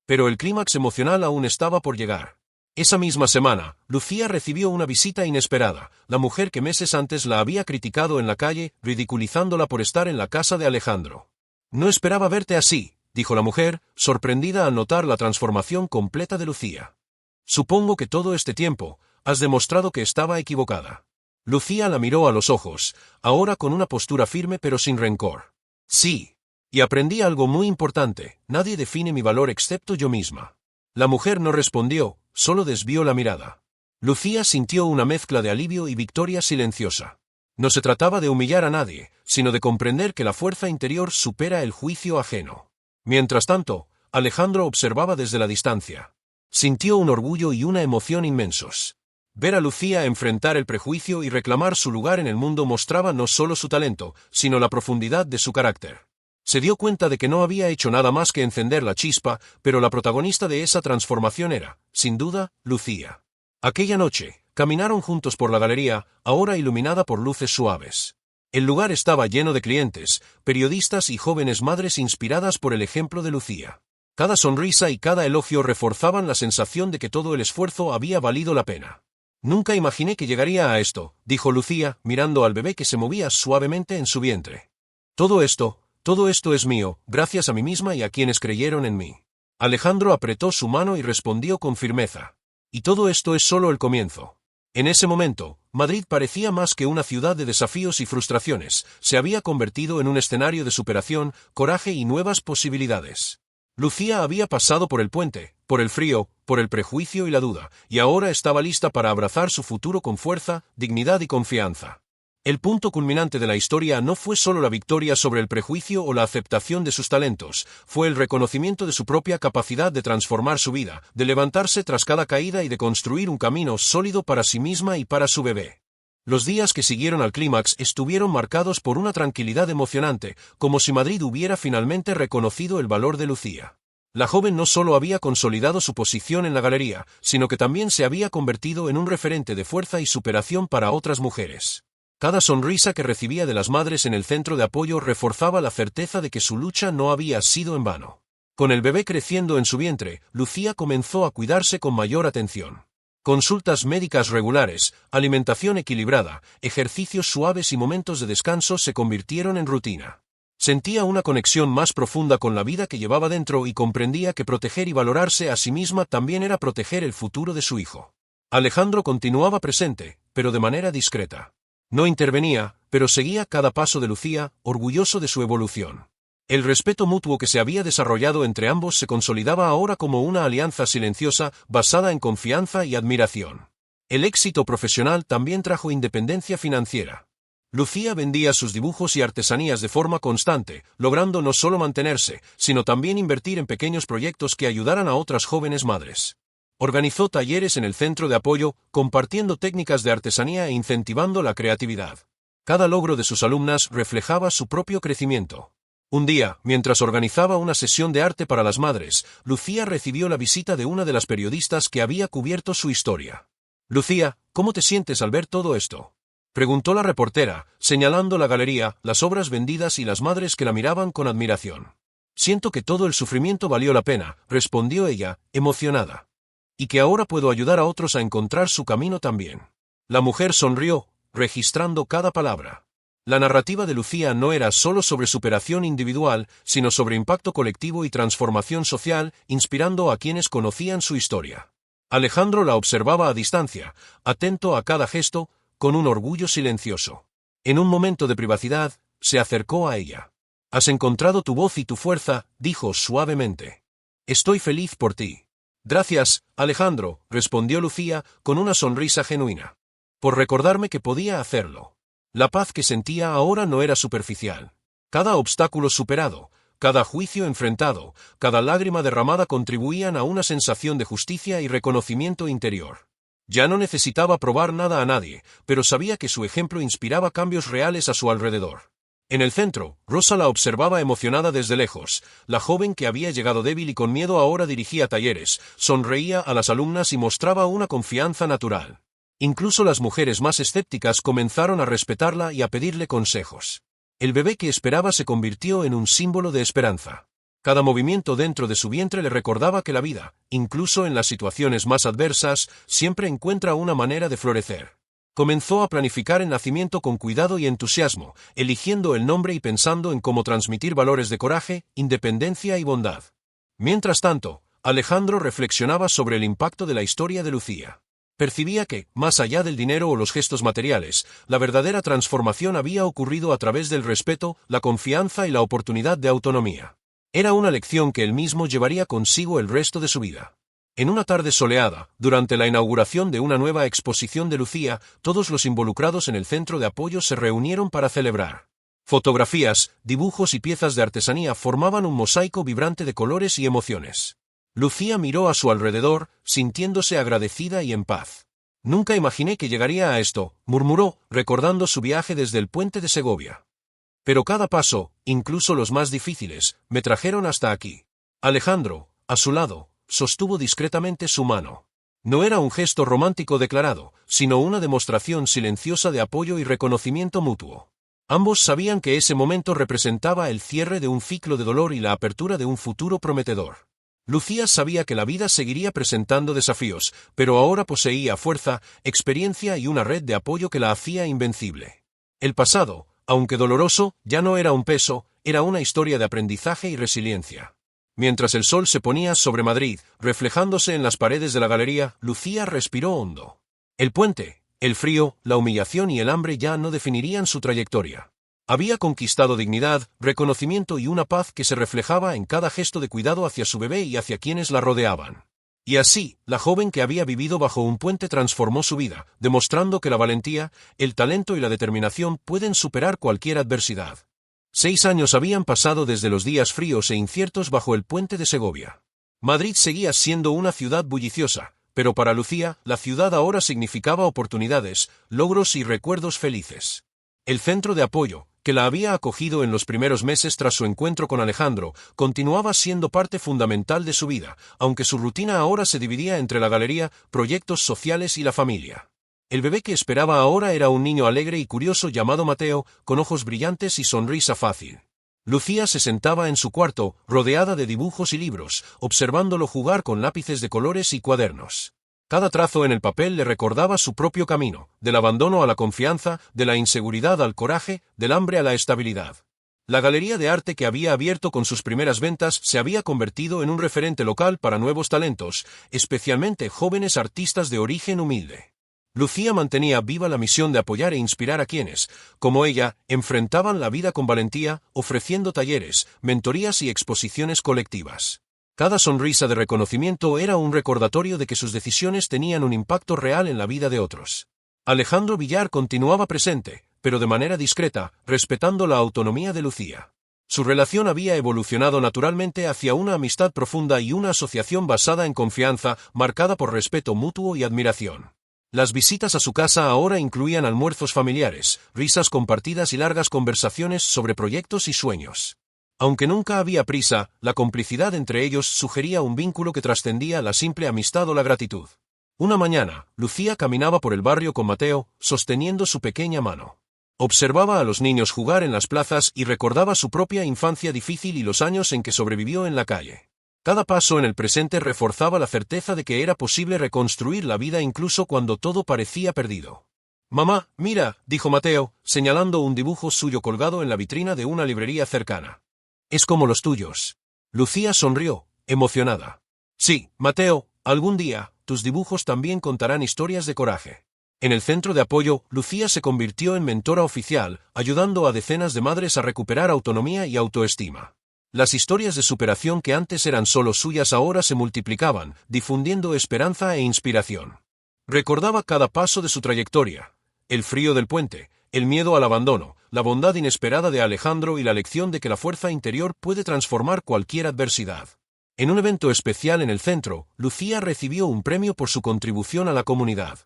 Pero el clímax emocional aún estaba por llegar. Esa misma semana, Lucía recibió una visita inesperada, la mujer que meses antes la había criticado en la calle, ridiculizándola por estar en la casa de Alejandro. «No esperaba verte así», dijo la mujer, sorprendida al notar la transformación completa de Lucía. Supongo que todo este tiempo, has demostrado que estaba equivocada. Lucía la miró a los ojos, ahora con una postura firme pero sin rencor. Sí. Y aprendí algo muy importante, nadie define mi valor excepto yo misma. La mujer no respondió, solo desvió la mirada. Lucía sintió una mezcla de alivio y victoria silenciosa. No se trataba de humillar a nadie, sino de comprender que la fuerza interior supera el juicio ajeno. Mientras tanto, Alejandro observaba desde la distancia. Sintió un orgullo y una emoción inmensos. Ver a Lucía enfrentar el prejuicio y reclamar su lugar en el mundo mostraba no solo su talento, sino la profundidad de su carácter. Se dio cuenta de que no había hecho nada más que encender la chispa, pero la protagonista de esa transformación era, sin duda, Lucía. Aquella noche, caminaron juntos por la galería, ahora iluminada por luces suaves. El lugar estaba lleno de clientes, periodistas y jóvenes madres inspiradas por el ejemplo de Lucía. Cada sonrisa y cada elogio reforzaban la sensación de que todo el esfuerzo había valido la pena. Nunca imaginé que llegaría a esto, dijo Lucía, mirando al bebé que se movía suavemente en su vientre. Todo esto es mío, gracias a mí misma y a quienes creyeron en mí. Alejandro apretó su mano y respondió con firmeza. Y todo esto es solo el comienzo. En ese momento, Madrid parecía más que una ciudad de desafíos y frustraciones, se había convertido en un escenario de superación, coraje y nuevas posibilidades. Lucía había pasado por el puente, por el frío, por el prejuicio y la duda, y ahora estaba lista para abrazar su futuro con fuerza, dignidad y confianza. El punto culminante de la historia no fue solo la victoria sobre el prejuicio o la aceptación de sus talentos, fue el reconocimiento de su propia capacidad de transformar su vida, de levantarse tras cada caída y de construir un camino sólido para sí misma y para su bebé. Los días que siguieron al clímax estuvieron marcados por una tranquilidad emocionante, como si Madrid hubiera finalmente reconocido el valor de Lucía. La joven no solo había consolidado su posición en la galería, sino que también se había convertido en un referente de fuerza y superación para otras mujeres. Cada sonrisa que recibía de las madres en el centro de apoyo reforzaba la certeza de que su lucha no había sido en vano. Con el bebé creciendo en su vientre, Lucía comenzó a cuidarse con mayor atención. Consultas médicas regulares, alimentación equilibrada, ejercicios suaves y momentos de descanso se convirtieron en rutina. Sentía una conexión más profunda con la vida que llevaba dentro y comprendía que proteger y valorarse a sí misma también era proteger el futuro de su hijo. Alejandro continuaba presente, pero de manera discreta. No intervenía, pero seguía cada paso de Lucía, orgulloso de su evolución. El respeto mutuo que se había desarrollado entre ambos se consolidaba ahora como una alianza silenciosa, basada en confianza y admiración. El éxito profesional también trajo independencia financiera. Lucía vendía sus dibujos y artesanías de forma constante, logrando no solo mantenerse, sino también invertir en pequeños proyectos que ayudaran a otras jóvenes madres. Organizó talleres en el centro de apoyo, compartiendo técnicas de artesanía e incentivando la creatividad. Cada logro de sus alumnas reflejaba su propio crecimiento. Un día, mientras organizaba una sesión de arte para las madres, Lucía recibió la visita de una de las periodistas que había cubierto su historia. «Lucía, ¿cómo te sientes al ver todo esto?», preguntó la reportera, señalando la galería, las obras vendidas y las madres que la miraban con admiración. «Siento que todo el sufrimiento valió la pena», respondió ella, emocionada. «Y que ahora puedo ayudar a otros a encontrar su camino también». La mujer sonrió, registrando cada palabra. La narrativa de Lucía no era solo sobre superación individual, sino sobre impacto colectivo y transformación social, inspirando a quienes conocían su historia. Alejandro la observaba a distancia, atento a cada gesto, con un orgullo silencioso. En un momento de privacidad, se acercó a ella. «Has encontrado tu voz y tu fuerza», dijo suavemente. «Estoy feliz por ti». «Gracias, Alejandro», respondió Lucía, con una sonrisa genuina. «Por recordarme que podía hacerlo». La paz que sentía ahora no era superficial. Cada obstáculo superado, cada juicio enfrentado, cada lágrima derramada contribuían a una sensación de justicia y reconocimiento interior. Ya no necesitaba probar nada a nadie, pero sabía que su ejemplo inspiraba cambios reales a su alrededor. En el centro, Rosa la observaba emocionada desde lejos. La joven que había llegado débil y con miedo ahora dirigía talleres, sonreía a las alumnas y mostraba una confianza natural. Incluso las mujeres más escépticas comenzaron a respetarla y a pedirle consejos. El bebé que esperaba se convirtió en un símbolo de esperanza. Cada movimiento dentro de su vientre le recordaba que la vida, incluso en las situaciones más adversas, siempre encuentra una manera de florecer. Comenzó a planificar el nacimiento con cuidado y entusiasmo, eligiendo el nombre y pensando en cómo transmitir valores de coraje, independencia y bondad. Mientras tanto, Alejandro reflexionaba sobre el impacto de la historia de Lucía. Percibía que, más allá del dinero o los gestos materiales, la verdadera transformación había ocurrido a través del respeto, la confianza y la oportunidad de autonomía. Era una lección que él mismo llevaría consigo el resto de su vida. En una tarde soleada, durante la inauguración de una nueva exposición de Lucía, todos los involucrados en el centro de apoyo se reunieron para celebrar. Fotografías, dibujos y piezas de artesanía formaban un mosaico vibrante de colores y emociones. Lucía miró a su alrededor, sintiéndose agradecida y en paz. «Nunca imaginé que llegaría a esto», murmuró, recordando su viaje desde el puente de Segovia. «Pero cada paso, incluso los más difíciles, me trajeron hasta aquí». Alejandro, a su lado, sostuvo discretamente su mano. No era un gesto romántico declarado, sino una demostración silenciosa de apoyo y reconocimiento mutuo. Ambos sabían que ese momento representaba el cierre de un ciclo de dolor y la apertura de un futuro prometedor. Lucía sabía que la vida seguiría presentando desafíos, pero ahora poseía fuerza, experiencia y una red de apoyo que la hacía invencible. El pasado, aunque doloroso, ya no era un peso, era una historia de aprendizaje y resiliencia. Mientras el sol se ponía sobre Madrid, reflejándose en las paredes de la galería, Lucía respiró hondo. El puente, el frío, la humillación y el hambre ya no definirían su trayectoria. Había conquistado dignidad, reconocimiento y una paz que se reflejaba en cada gesto de cuidado hacia su bebé y hacia quienes la rodeaban. Y así, la joven que había vivido bajo un puente transformó su vida, demostrando que la valentía, el talento y la determinación pueden superar cualquier adversidad. 6 años habían pasado desde los días fríos e inciertos bajo el puente de Segovia. Madrid seguía siendo una ciudad bulliciosa, pero para Lucía, la ciudad ahora significaba oportunidades, logros y recuerdos felices. El centro de apoyo, que la había acogido en los primeros meses tras su encuentro con Alejandro, continuaba siendo parte fundamental de su vida, aunque su rutina ahora se dividía entre la galería, proyectos sociales y la familia. El bebé que esperaba ahora era un niño alegre y curioso llamado Mateo, con ojos brillantes y sonrisa fácil. Lucía se sentaba en su cuarto, rodeada de dibujos y libros, observándolo jugar con lápices de colores y cuadernos. Cada trazo en el papel le recordaba su propio camino, del abandono a la confianza, de la inseguridad al coraje, del hambre a la estabilidad. La galería de arte que había abierto con sus primeras ventas se había convertido en un referente local para nuevos talentos, especialmente jóvenes artistas de origen humilde. Lucía mantenía viva la misión de apoyar e inspirar a quienes, como ella, enfrentaban la vida con valentía, ofreciendo talleres, mentorías y exposiciones colectivas. Cada sonrisa de reconocimiento era un recordatorio de que sus decisiones tenían un impacto real en la vida de otros. Alejandro Villar continuaba presente, pero de manera discreta, respetando la autonomía de Lucía. Su relación había evolucionado naturalmente hacia una amistad profunda y una asociación basada en confianza, marcada por respeto mutuo y admiración. Las visitas a su casa ahora incluían almuerzos familiares, risas compartidas y largas conversaciones sobre proyectos y sueños. Aunque nunca había prisa, la complicidad entre ellos sugería un vínculo que trascendía la simple amistad o la gratitud. Una mañana, Lucía caminaba por el barrio con Mateo, sosteniendo su pequeña mano. Observaba a los niños jugar en las plazas y recordaba su propia infancia difícil y los años en que sobrevivió en la calle. Cada paso en el presente reforzaba la certeza de que era posible reconstruir la vida incluso cuando todo parecía perdido. «Mamá, mira», dijo Mateo, señalando un dibujo suyo colgado en la vitrina de una librería cercana. «Es como los tuyos». Lucía sonrió, emocionada. «Sí, Mateo, algún día, tus dibujos también contarán historias de coraje». En el centro de apoyo, Lucía se convirtió en mentora oficial, ayudando a decenas de madres a recuperar autonomía y autoestima. Las historias de superación que antes eran solo suyas ahora se multiplicaban, difundiendo esperanza e inspiración. Recordaba cada paso de su trayectoria: el frío del puente, el miedo al abandono, la bondad inesperada de Alejandro y la lección de que la fuerza interior puede transformar cualquier adversidad. En un evento especial en el centro, Lucía recibió un premio por su contribución a la comunidad.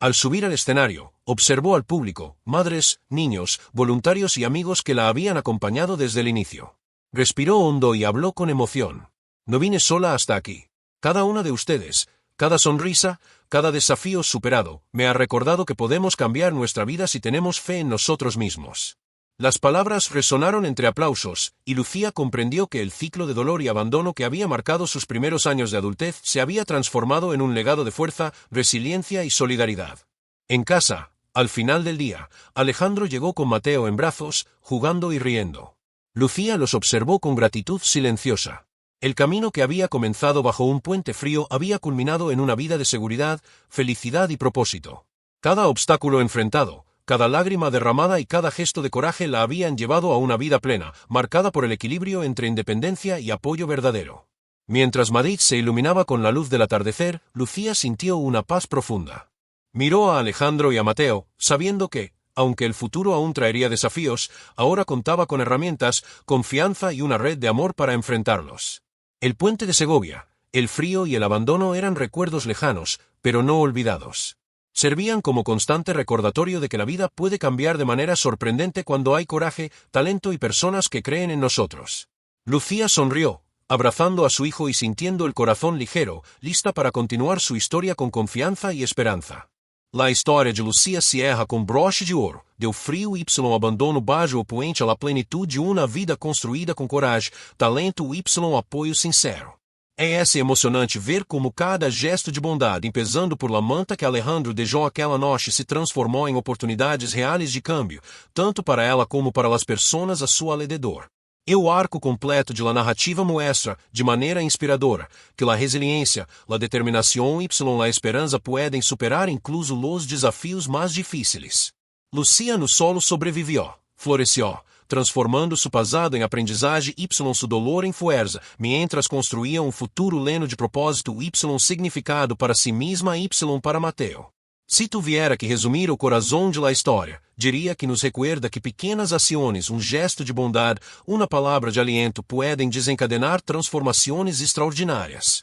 Al subir al escenario, observó al público, madres, niños, voluntarios y amigos que la habían acompañado desde el inicio. Respiró hondo y habló con emoción. «No vine sola hasta aquí. Cada una de ustedes, cada sonrisa, cada desafío superado, me ha recordado que podemos cambiar nuestra vida si tenemos fe en nosotros mismos». Las palabras resonaron entre aplausos, y Lucía comprendió que el ciclo de dolor y abandono que había marcado sus primeros años de adultez se había transformado en un legado de fuerza, resiliencia y solidaridad. En casa, al final del día, Alejandro llegó con Mateo en brazos, jugando y riendo. Lucía los observó con gratitud silenciosa. El camino que había comenzado bajo un puente frío había culminado en una vida de seguridad, felicidad y propósito. Cada obstáculo enfrentado, cada lágrima derramada y cada gesto de coraje la habían llevado a una vida plena, marcada por el equilibrio entre independencia y apoyo verdadero. Mientras Madrid se iluminaba con la luz del atardecer, Lucía sintió una paz profunda. Miró a Alejandro y a Mateo, sabiendo que, aunque el futuro aún traería desafíos, ahora contaba con herramientas, confianza y una red de amor para enfrentarlos. El puente de Segovia, el frío y el abandono eran recuerdos lejanos, pero no olvidados. Servían como constante recordatorio de que la vida puede cambiar de manera sorprendente cuando hay coraje, talento y personas que creen en nosotros. Lucía sonrió, abrazando a su hijo y sintiendo el corazón ligero, lista para continuar su historia con confianza y esperanza. La história de Lucía cierra com broche de ouro, deu frio y abandono bajo o puente a la plenitud de uma vida construída com coragem, talento y apoio sincero. É emocionante ver como cada gesto de bondade, empezando por la manta que Alejandro deixou aquela noite, se transformou em oportunidades reais de câmbio, tanto para ela como para as pessoas a seu alrededor. O arco completo de la narrativa muestra, de maneira inspiradora, que la resiliência, la determinação y la esperança podem superar incluso los desafios mais difíceis. Lucía no solo sobrevivió, floresceu, transformando su pasado em aprendizagem y su dolor em fuerza, mientras construía um futuro lleno de propósito y significado para si mesma y para Mateo. Se tuviera que resumir o coração de la história, diria que nos recuerda que pequenas ações, gesto de bondade, uma palavra de aliento podem desencadenar transformações extraordinárias.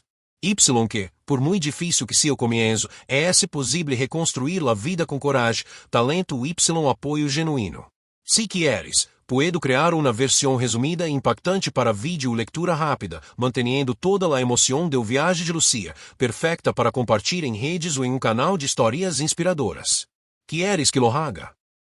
Que, por muito difícil que sea o comienzo, é possível reconstruir a vida com coragem, talento y apoio genuíno. Se quieres, puedo criar uma versão resumida e impactante para vídeo leitura rápida, mantendo toda a emoção do viagem de Lucía, perfecta para compartilhar em redes ou em canal de histórias inspiradoras. Quieres que lo haga?